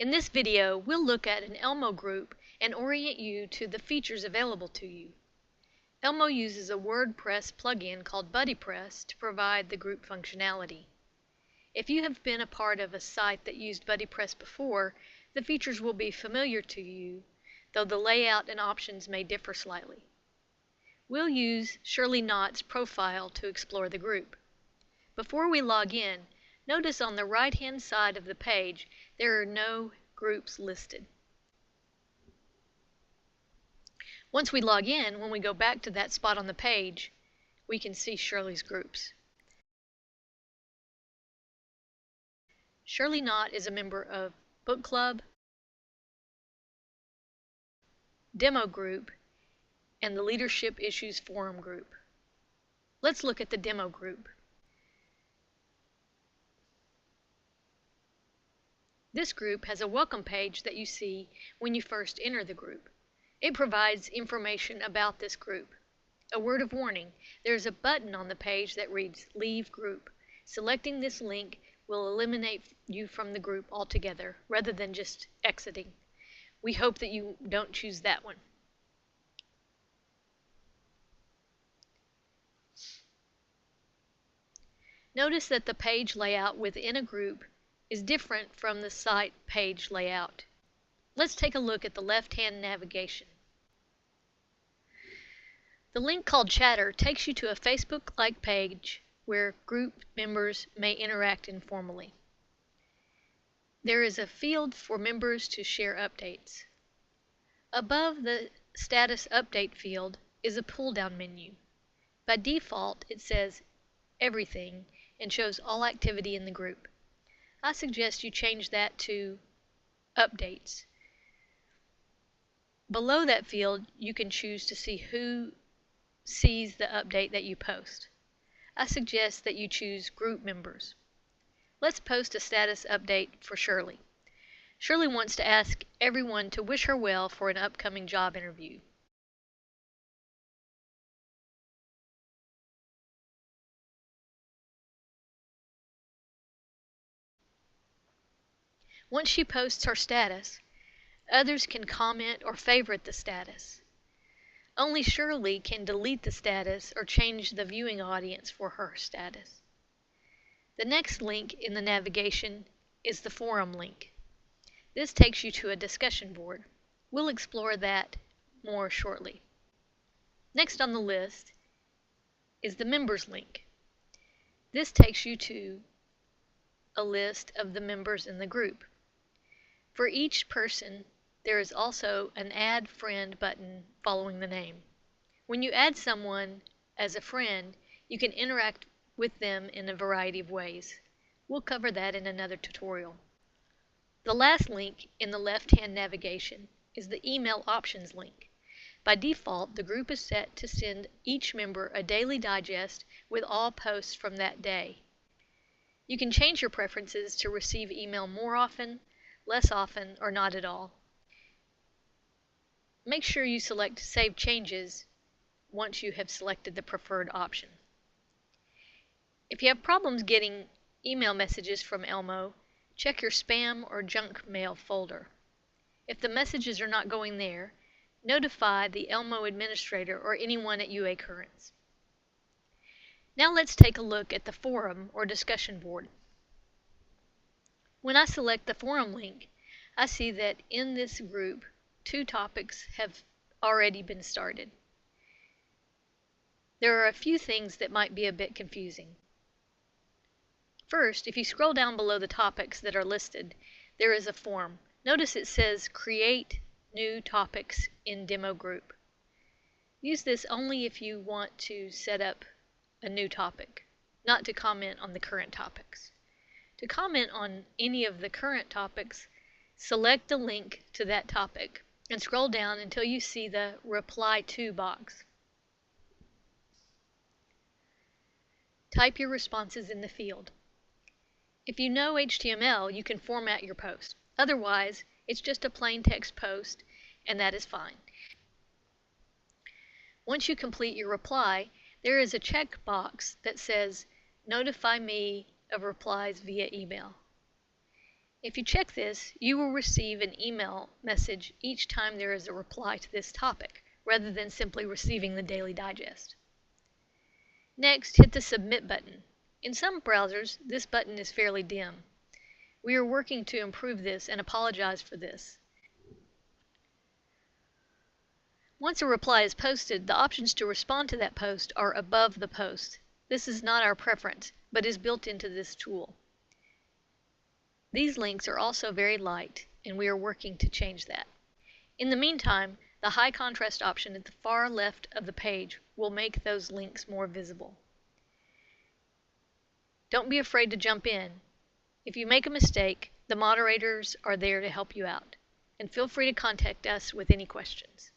In this video, we'll look at an eLMO group and orient you to the features available to you. eLMO uses a WordPress plugin called BuddyPress to provide the group functionality. If you have been a part of a site that used BuddyPress before, the features will be familiar to you, though the layout and options may differ slightly. We'll use Shirley Knott's profile to explore the group. Before we log in, notice on the right-hand side of the page there are no groups listed. Once we log in, when we go back to that spot on the page, we can see Shirley's groups. Shirley Knott is a member of Book Club, Demo Group, and the Leadership Issues Forum group. Let's look at the Demo Group. This group has a welcome page that you see when you first enter the group. It provides information about this group. A word of warning, there is a button on the page that reads Leave Group. Selecting this link will eliminate you from the group altogether, rather than just exiting. We hope that you don't choose that one. Notice that the page layout within a group is different from the site page layout. Let's take a look at the left-hand navigation. The link called Chatter takes you to a Facebook-like page where group members may interact informally. There is a field for members to share updates. Above the Status Update field is a pull-down menu. By default, it says Everything and shows all activity in the group. I suggest you change that to Updates. Below that field, you can choose to see who sees the update that you post. I suggest that you choose Group Members. Let's post a status update for Shirley. Shirley wants to ask everyone to wish her well for an upcoming job interview. Once she posts her status, others can comment or favorite the status. Only Shirley can delete the status or change the viewing audience for her status. The next link in the navigation is the forum link. This takes you to a discussion board. We'll explore that more shortly. Next on the list is the members link. This takes you to a list of the members in the group. For each person, there is also an Add Friend button following the name. When you add someone as a friend, you can interact with them in a variety of ways. We'll cover that in another tutorial. The last link in the left-hand navigation is the Email Options link. By default, the group is set to send each member a daily digest with all posts from that day. You can change your preferences to receive email more often, less often, or not at all. Make sure you select Save Changes once you have selected the preferred option. If you have problems getting email messages from eLMO, check your spam or junk mail folder. If the messages are not going there, notify the eLMO administrator or anyone at UA Currents. Now let's take a look at the forum or discussion board. When I select the forum link, I see that in this group, 2 topics have already been started. There are a few things that might be a bit confusing. First, if you scroll down below the topics that are listed, there is a form. Notice it says Create New Topics in Demo Group. Use this only if you want to set up a new topic, not to comment on the current topics. To comment on any of the current topics, select the link to that topic and scroll down until you see the Reply To box. Type your responses in the field. If you know HTML, you can format your post. Otherwise, it's just a plain text post, and that is fine. Once you complete your reply, there is a checkbox that says Notify me of replies via email. If you check this, you will receive an email message each time there is a reply to this topic, rather than simply receiving the daily digest. Next, hit the Submit button. In some browsers, this button is fairly dim. We are working to improve this and apologize for this. Once a reply is posted, the options to respond to that post are above the post. This is not our preference, but is built into this tool. These links are also very light, and we are working to change that. In the meantime, the high contrast option at the far left of the page will make those links more visible. Don't be afraid to jump in. If you make a mistake, the moderators are there to help you out, and feel free to contact us with any questions.